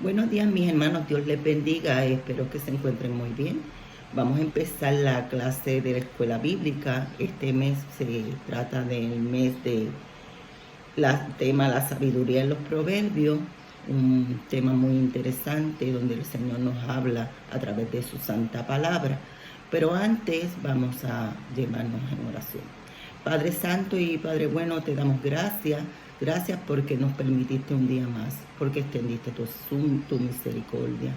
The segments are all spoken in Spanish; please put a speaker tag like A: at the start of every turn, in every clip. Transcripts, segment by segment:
A: Buenos días, mis hermanos, Dios les bendiga, espero que se encuentren muy bien. Vamos a empezar la clase de la escuela bíblica. Este mes se trata del mes de tema la sabiduría en los proverbios, un tema muy interesante donde el Señor nos habla a través de su santa palabra. Pero antes vamos a llevarnos en oración. Padre Santo y Padre Bueno, te damos gracias. Gracias porque nos permitiste un día más, porque extendiste tu misericordia.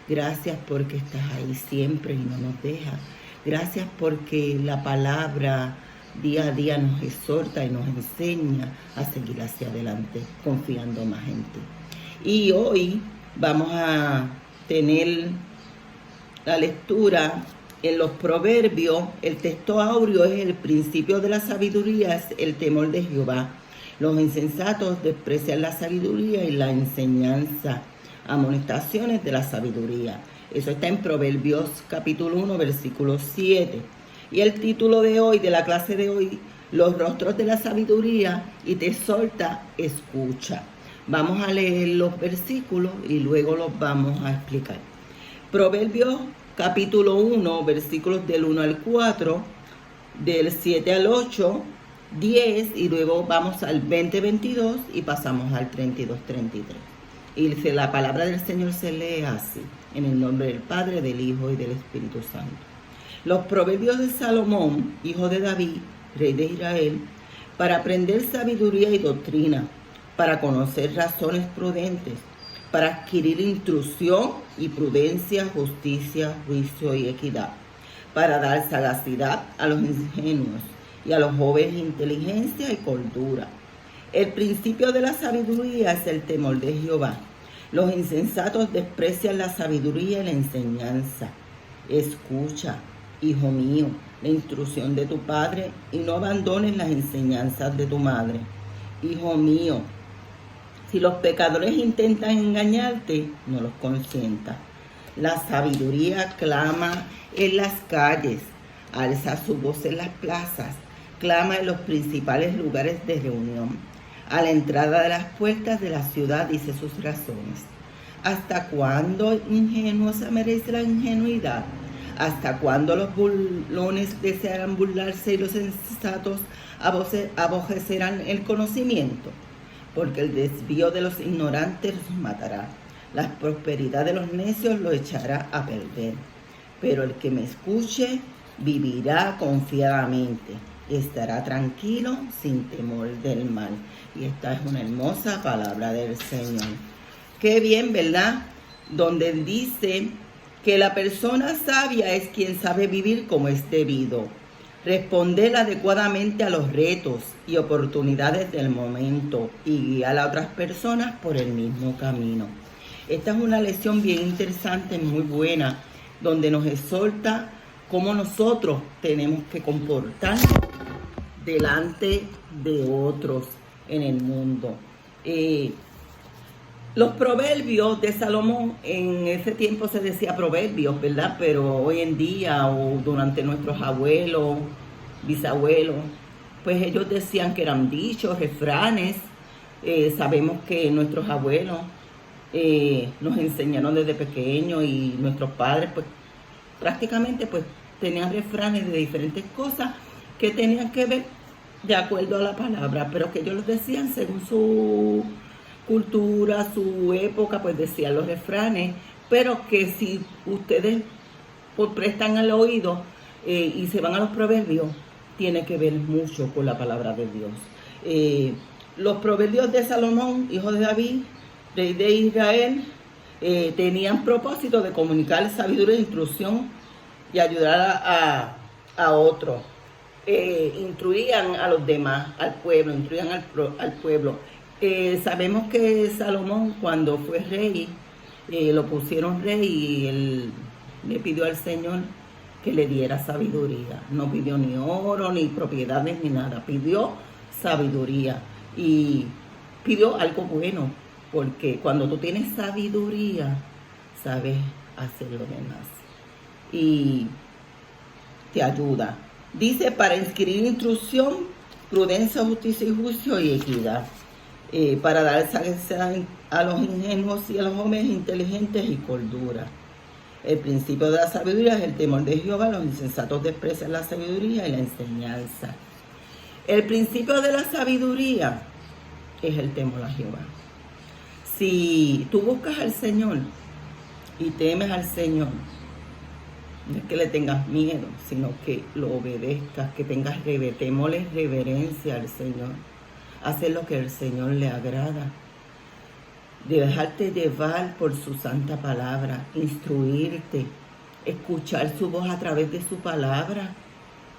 A: Gracias porque estás ahí siempre y no nos dejas. Gracias porque la palabra día a día nos exhorta y nos enseña a seguir hacia adelante, confiando más en ti. Y hoy vamos a tener la lectura en los proverbios. El texto áureo es el principio de la sabiduría, es el temor de Jehová. Los insensatos desprecian la sabiduría y la enseñanza, amonestaciones de la sabiduría. Eso está en Proverbios capítulo 1, versículo 7. Y el título de hoy, de la clase de hoy, los rostros de la sabiduría, y te exhorta, escucha. Vamos a leer los versículos y luego los vamos a explicar. Proverbios capítulo 1, versículos del 1 al 4, del 7 al 8, 10, y luego vamos al 20-22 y pasamos al 32-33. Y la palabra del Señor se lee así, en el nombre del Padre, del Hijo y del Espíritu Santo. Los proverbios de Salomón, hijo de David, rey de Israel, para aprender sabiduría y doctrina, para conocer razones prudentes, para adquirir instrucción y prudencia, justicia, juicio y equidad, para dar sagacidad a los ingenuos y a los jóvenes inteligencia y cordura. El principio de la sabiduría es el temor de Jehová. Los insensatos desprecian la sabiduría y la enseñanza. Escucha, hijo mío, la instrucción de tu padre y no abandones las enseñanzas de tu madre. Hijo mío, si los pecadores intentan engañarte, no los consientas. La sabiduría clama en las calles, alza su voz en las plazas, clama en los principales lugares de reunión. A la entrada de las puertas de la ciudad dice sus razones. ¿Hasta cuándo, ingenuos, merece la ingenuidad? ¿Hasta cuándo los burlones desearán burlarse y los sensatos aborrecerán el conocimiento? Porque el desvío de los ignorantes los matará. La prosperidad de los necios lo echará a perder. Pero el que me escuche vivirá confiadamente. Estará tranquilo sin temor del mal. Y esta es una hermosa palabra del Señor. Qué bien, ¿verdad? Donde dice que la persona sabia es quien sabe vivir como es debido, responder adecuadamente a los retos y oportunidades del momento y guiar a otras personas por el mismo camino. Esta es una lección bien interesante, muy buena, donde nos exhorta cómo nosotros tenemos que comportarnos delante de otros en el mundo. Los proverbios de Salomón, en ese tiempo se decía proverbios, ¿verdad? Pero hoy en día, o durante nuestros abuelos, bisabuelos, pues ellos decían que eran dichos, refranes. Sabemos que nuestros abuelos nos enseñaron desde pequeños, y nuestros padres pues prácticamente pues tenían refranes de diferentes cosas que tenían que ver de acuerdo a la palabra, pero que ellos los decían según su cultura, su época, pues decían los refranes, pero que si ustedes pues prestan el oído y se van a los proverbios, tiene que ver mucho con la palabra de Dios. Los proverbios de Salomón, hijo de David, rey de Israel, tenían propósito de comunicar sabiduría e instrucción y ayudar a otros. Instruían a los demás, al pueblo, instruían al pueblo. Sabemos que Salomón, cuando fue rey, lo pusieron rey y él le pidió al Señor que le diera sabiduría. No pidió ni oro, ni propiedades, ni nada. Pidió sabiduría y pidió algo bueno, porque cuando tú tienes sabiduría, sabes hacer lo demás y te ayuda. Dice, para inscribir instrucción, prudencia, justicia y juicio y equidad. Para dar a los ingenuos y a los hombres inteligentes y cordura. El principio de la sabiduría es el temor de Jehová, los insensatos desprecian la sabiduría y la enseñanza. El principio de la sabiduría es el temor a Jehová. Si tú buscas al Señor y temes al Señor, no es que le tengas miedo, sino que lo obedezcas, que tengas temor y reverencia al Señor. Hacer lo que al Señor le agrada. De dejarte llevar por su santa palabra, instruirte, escuchar su voz a través de su palabra.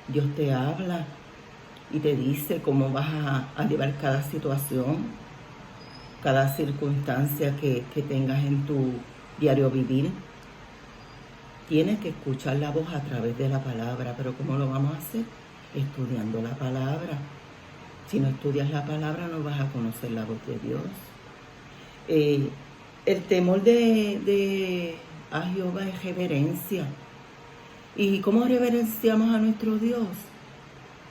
A: Dios te habla y te dice cómo vas a llevar cada situación, cada circunstancia que tengas en tu diario vivir. Tienes que escuchar la voz a través de la palabra, pero ¿cómo lo vamos a hacer? Estudiando la palabra. Si no estudias la palabra, no vas a conocer la voz de Dios. El temor a Jehová es reverencia. ¿Y cómo reverenciamos a nuestro Dios?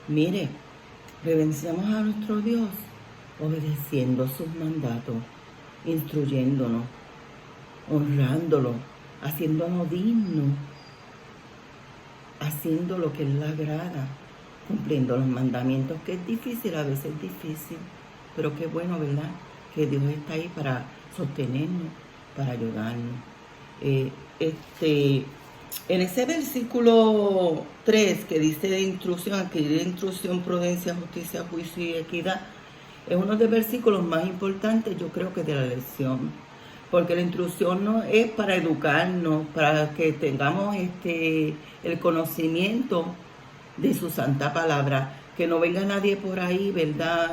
A: Mire, reverenciamos a nuestro Dios obedeciendo sus mandatos, instruyéndonos, honrándolo, haciéndonos dignos, haciendo lo que Él le agrada, cumpliendo los mandamientos, que es difícil, a veces es difícil, pero qué bueno, ¿verdad? Que Dios está ahí para sostenernos, para ayudarnos. En ese versículo 3 que dice de instrucción, adquirir instrucción, prudencia, justicia, juicio y equidad, es uno de los versículos más importantes, yo creo, que de la lección, porque la instrucción no es para educarnos, para que tengamos el conocimiento de su santa palabra, que no venga nadie por ahí, ¿verdad?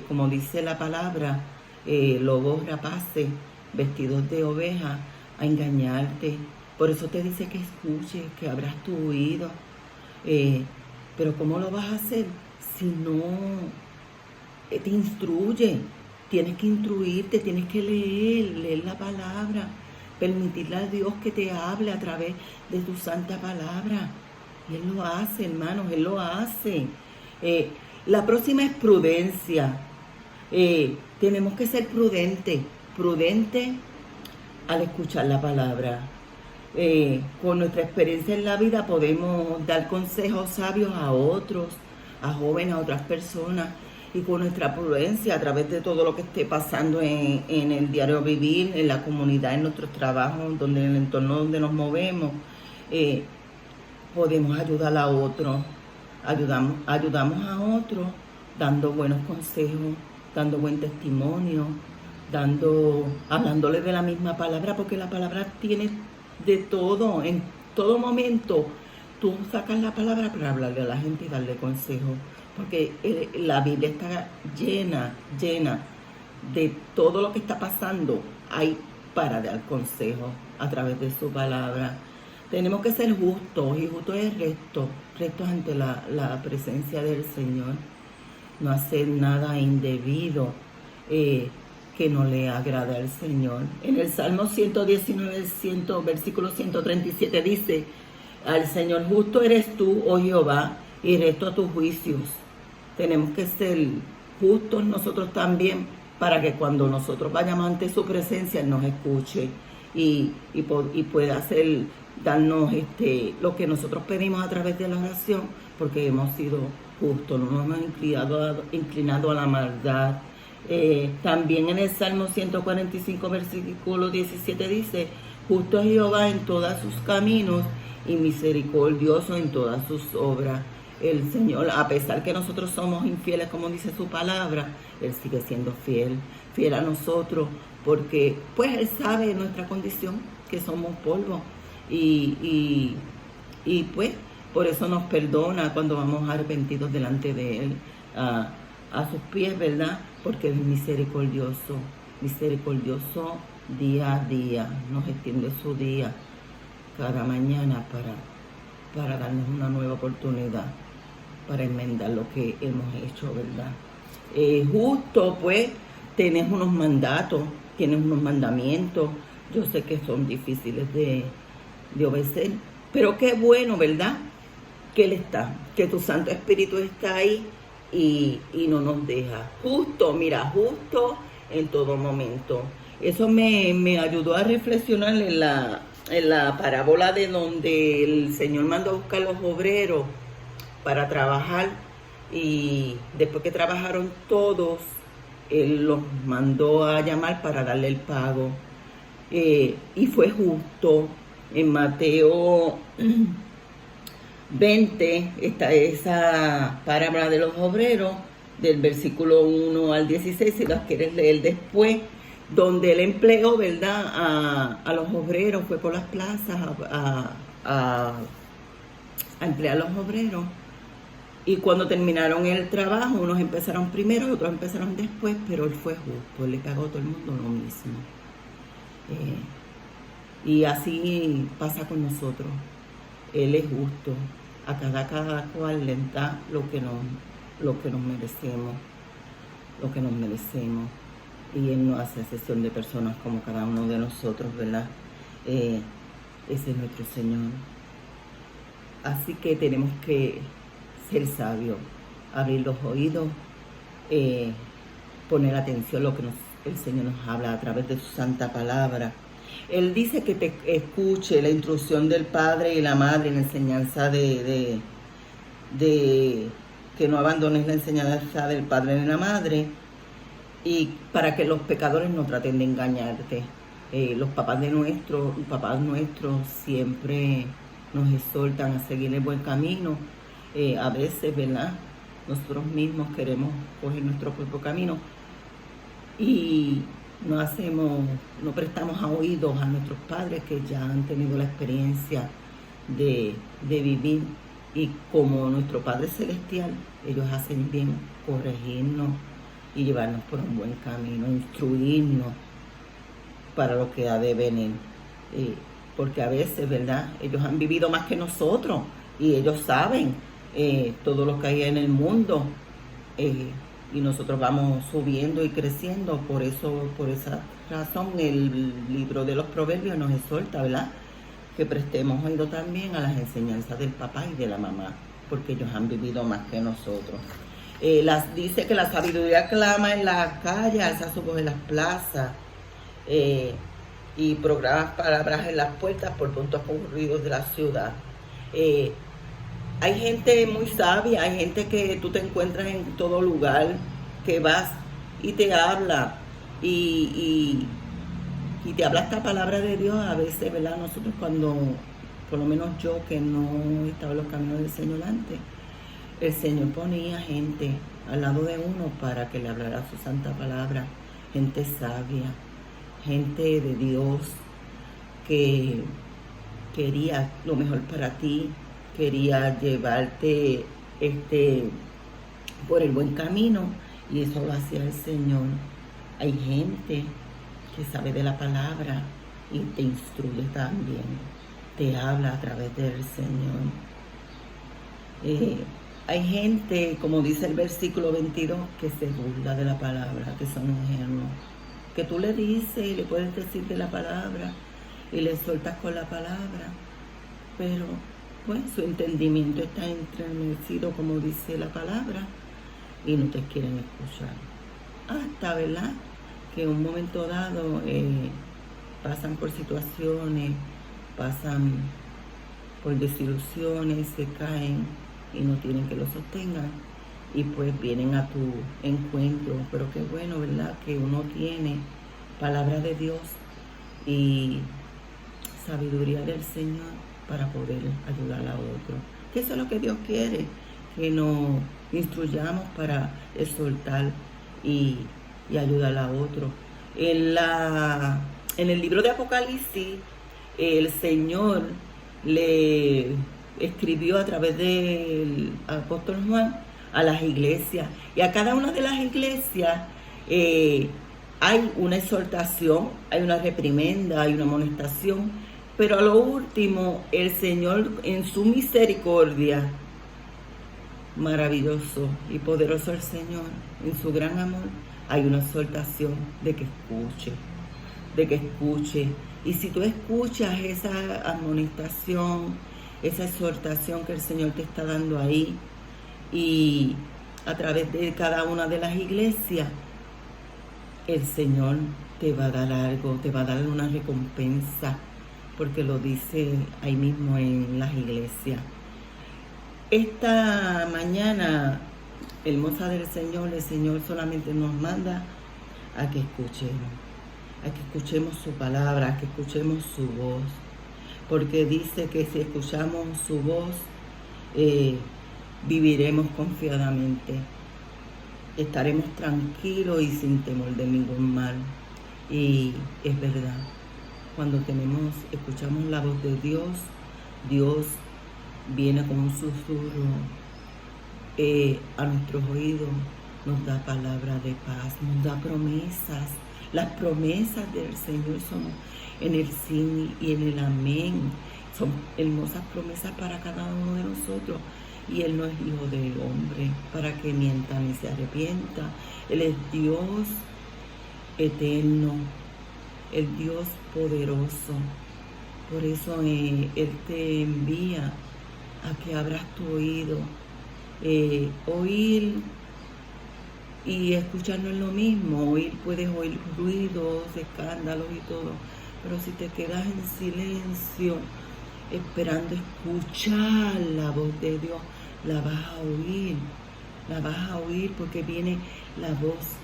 A: Como dice la palabra, lobos rapaces, vestidos de oveja, a engañarte. Por eso te dice que escuches, que abras tu oído. Pero ¿cómo lo vas a hacer si no te instruye? Tienes que instruirte, tienes que leer la palabra, permitirle a Dios que te hable a través de tu santa palabra. Y Él lo hace, hermanos, Él lo hace. La próxima es prudencia. Tenemos que ser prudentes al escuchar la palabra. Con nuestra experiencia en la vida podemos dar consejos sabios a otros, a jóvenes, a otras personas, y con nuestra prudencia a través de todo lo que esté pasando en el diario vivir, en la comunidad, en nuestros trabajos, en el entorno donde nos movemos, podemos ayudar a otros, ayudamos a otros dando buenos consejos, dando buen testimonio, hablándole de la misma palabra, porque la palabra tiene de todo, en todo momento. Tú sacas la palabra para hablarle a la gente y darle consejo, porque la Biblia está llena de todo lo que está pasando. Hay para dar consejo a través de su palabra. Tenemos que ser justos, y justo es rectos ante la presencia del Señor. No hacer nada indebido que no le agrada al Señor. En el Salmo 119, versículo 137 dice: al Señor justo eres tú, oh Jehová, y recto a tus juicios. Tenemos que ser justos nosotros también, para que cuando nosotros vayamos ante su presencia, Él nos escuche y pueda darnos lo que nosotros pedimos a través de la oración, porque hemos sido justos, no nos hemos inclinado a la maldad. También en el Salmo 145, versículo 17 dice: justo es Jehová en todos sus caminos y misericordioso en todas sus obras. El Señor, a pesar que nosotros somos infieles, como dice su palabra, Él sigue siendo fiel a nosotros, porque pues Él sabe nuestra condición, que somos polvo, y pues por eso nos perdona cuando vamos arrepentidos delante de Él, a sus pies, ¿verdad? Porque es misericordioso día a día, nos extiende su día cada mañana para darnos una nueva oportunidad, para enmendar lo que hemos hecho, ¿verdad? Justo, pues, tienes unos mandatos, tienes unos mandamientos. Yo sé que son difíciles de obedecer, pero qué bueno, ¿verdad? Que Él está, que tu Santo Espíritu está ahí y no nos deja. Justo en todo momento. Eso me ayudó a reflexionar en la parábola de donde el Señor mandó a buscar los obreros para trabajar, y después que trabajaron todos, Él los mandó a llamar para darle el pago. Y fue justo. En Mateo 20 está esa parábola de los obreros, del versículo 1 al 16, si las quieres leer después, donde él empleó, ¿verdad?, a los obreros, fue por las plazas a emplear a los obreros. Y cuando terminaron el trabajo, unos empezaron primero, otros empezaron después, pero él fue justo, él le pagó a todo el mundo lo mismo. Y así pasa con nosotros. Él es justo. A cada cual le da lo que nos merecemos. Lo que nos merecemos. Y Él no hace excepción de personas como cada uno de nosotros, ¿verdad? Ese es nuestro Señor. Así que tenemos que ser sabios, abrir los oídos, poner atención a lo que el Señor nos habla a través de su santa palabra. Él dice que te escuche la instrucción del Padre y la Madre, la enseñanza de que no abandones la enseñanza del Padre y la Madre, y para que los pecadores no traten de engañarte. Los papás nuestros siempre nos exhortan a seguir el buen camino. A veces, ¿verdad?, nosotros mismos queremos coger nuestro propio camino y no prestamos oídos a nuestros padres que ya han tenido la experiencia de vivir, y como nuestro Padre Celestial, ellos hacen bien corregirnos y llevarnos por un buen camino, instruirnos para lo que ha de venir, porque a veces, ¿verdad?, ellos han vivido más que nosotros y ellos saben todo lo que hay en el mundo, y nosotros vamos subiendo y creciendo. Por esa razón el libro de los Proverbios nos exhorta, ¿verdad?, que prestemos oído también a las enseñanzas del papá y de la mamá, porque ellos han vivido más que nosotros. Dice que la sabiduría clama en las calles, alza su voz en las plazas, y programa palabras en las puertas por puntos concurridos de la ciudad. Hay gente muy sabia, hay gente que tú te encuentras en todo lugar, que vas y te habla, y te habla esta palabra de Dios. A veces, ¿verdad?, nosotros cuando, por lo menos yo que no estaba en los caminos del Señor antes, el Señor ponía gente al lado de uno para que le hablara su santa palabra, gente sabia, gente de Dios que quería lo mejor para ti, quería llevarte por el buen camino, y eso lo hacía el Señor. Hay gente que sabe de la palabra y te instruye también, te habla a través del Señor. Hay gente, como dice el versículo 22, que se burla de la palabra, que son ingenuos, que tú le dices y le puedes decir de la palabra y le sueltas con la palabra, pero pues su entendimiento está entremecido, como dice la palabra, y no te quieren escuchar. Hasta, ¿verdad?, que en un momento dado pasan por situaciones, pasan por desilusiones, se caen y no tienen que lo sostengan, y pues vienen a tu encuentro. Pero qué bueno, ¿verdad?, que uno tiene palabra de Dios y sabiduría del Señor para poder ayudar a otro. Que eso es lo que Dios quiere, que nos instruyamos para exhortar y ayudar a otro. En el libro de Apocalipsis, el Señor le escribió a través del apóstol Juan a las iglesias, y a cada una de las iglesias hay una exhortación, hay una reprimenda, hay una amonestación, pero a lo último el Señor, en su misericordia, maravilloso y poderoso el Señor, en su gran amor, hay una exhortación de que escuche. Y si tú escuchas esa amonestación, esa exhortación que el Señor te está dando ahí, y a través de cada una de las iglesias, el Señor te va a dar algo, te va a dar una recompensa, porque lo dice ahí mismo en las iglesias. Esta mañana, hermosa del Señor, el Señor solamente nos manda a que escuchemos su palabra, a que escuchemos su voz, porque dice que si escuchamos su voz, viviremos confiadamente, estaremos tranquilos y sin temor de ningún mal. Y es verdad, cuando escuchamos la voz de Dios, Dios viene con un susurro a nuestros oídos, nos da palabras de paz, nos da promesas. Las promesas del Señor son en el sí y en el amén. Son hermosas promesas para cada uno de nosotros. Y Él no es hijo del hombre para que mienta ni se arrepienta. Él es Dios eterno, el Dios poderoso. Por eso Él te envía a que abras tu oído. Oír y escuchar no es lo mismo. Oír, puedes oír ruidos, escándalos y todo, pero si te quedas en silencio esperando escuchar la voz de Dios, la vas a oír porque viene la voz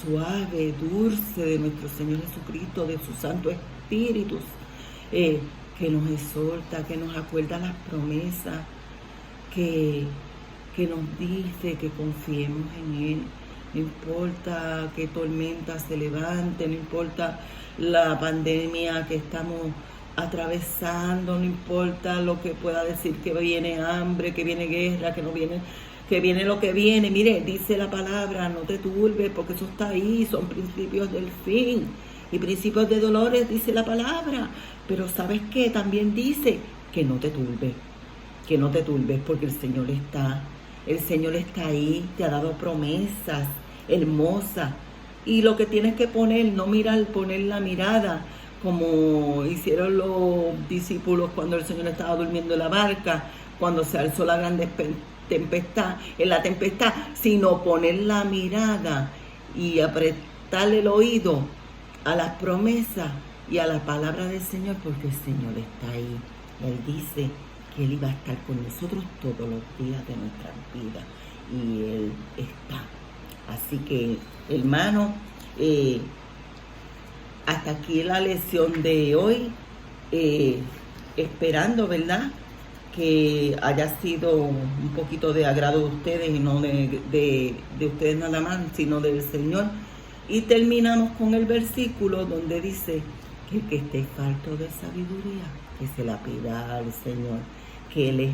A: suave, dulce de nuestro Señor Jesucristo, de su Santo Espíritu, que nos exhorta, que nos acuerda las promesas, que nos dice que confiemos en Él. No importa qué tormenta se levante, no importa la pandemia que estamos atravesando, no importa lo que pueda decir, que viene hambre, que viene guerra, que viene lo que viene. Mire, dice la palabra, no te turbes, porque eso está ahí, son principios del fin y principios de dolores, dice la palabra. Pero ¿sabes qué? También dice que no te turbes, porque el Señor está ahí, te ha dado promesas hermosas. Y lo que tienes que poner la mirada, como hicieron los discípulos cuando el Señor estaba durmiendo en la barca, cuando se alzó la gran tempestad, sino poner la mirada y apretarle el oído a las promesas y a la palabra del Señor, porque el Señor está ahí. Él dice que Él iba a estar con nosotros todos los días de nuestras vidas, y Él está. Así que, hermano, hasta aquí la lección de hoy, esperando, ¿verdad?, que haya sido un poquito de agrado de ustedes, y no de ustedes nada más, sino del Señor. Y terminamos con el versículo donde dice que el que esté falto de sabiduría, que se la pida al Señor, que Él es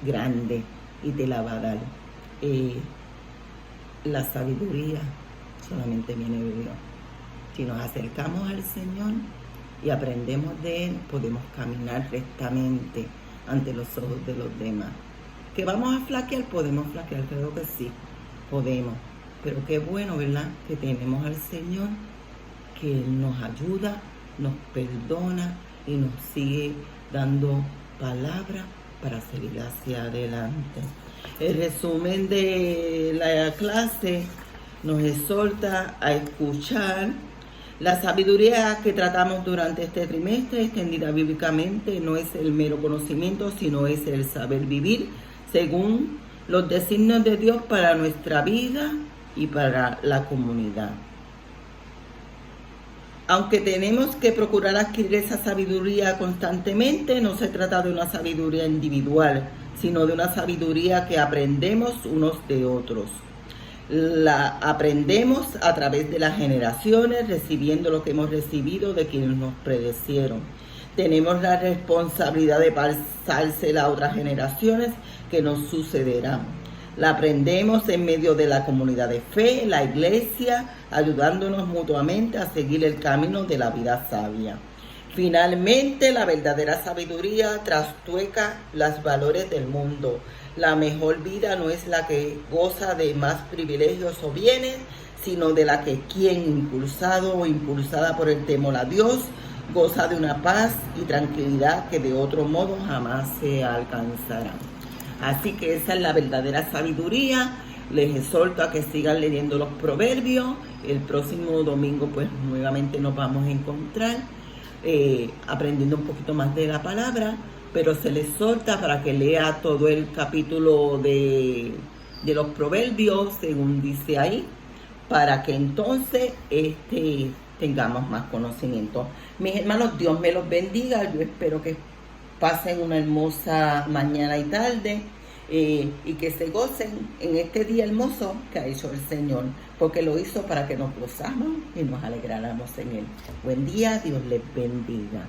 A: grande y te la va a dar. La sabiduría solamente viene de Dios. Si nos acercamos al Señor y aprendemos de Él, podemos caminar rectamente ante los ojos de los demás. ¿Que vamos a flaquear? Podemos flaquear, creo que sí, podemos. Pero qué bueno, ¿verdad?, que tenemos al Señor, que Él nos ayuda, nos perdona y nos sigue dando palabra para seguir hacia adelante. El resumen de la clase nos exhorta a escuchar. La sabiduría que tratamos durante este trimestre, extendida bíblicamente, no es el mero conocimiento, sino es el saber vivir según los designios de Dios para nuestra vida y para la comunidad. Aunque tenemos que procurar adquirir esa sabiduría constantemente, no se trata de una sabiduría individual, sino de una sabiduría que aprendemos unos de otros. La aprendemos a través de las generaciones, recibiendo lo que hemos recibido de quienes nos predecieron. Tenemos la responsabilidad de pasársela a otras generaciones que nos sucederán. La aprendemos en medio de la comunidad de fe, la iglesia, ayudándonos mutuamente a seguir el camino de la vida sabia. Finalmente, la verdadera sabiduría trastueca los valores del mundo. La mejor vida no es la que goza de más privilegios o bienes, sino de la que quien, impulsado o impulsada por el temor a Dios, goza de una paz y tranquilidad que de otro modo jamás se alcanzará. Así que esa es la verdadera sabiduría. Les exhorto a que sigan leyendo los proverbios. El próximo domingo pues nuevamente nos vamos a encontrar aprendiendo un poquito más de la palabra, pero se les exhorta para que lea todo el capítulo de los proverbios, según dice ahí, para que entonces tengamos más conocimiento. Mis hermanos, Dios me los bendiga. Yo espero que pasen una hermosa mañana y tarde y que se gocen en este día hermoso que ha hecho el Señor, porque lo hizo para que nos gozamos y nos alegráramos en Él. Buen día, Dios les bendiga.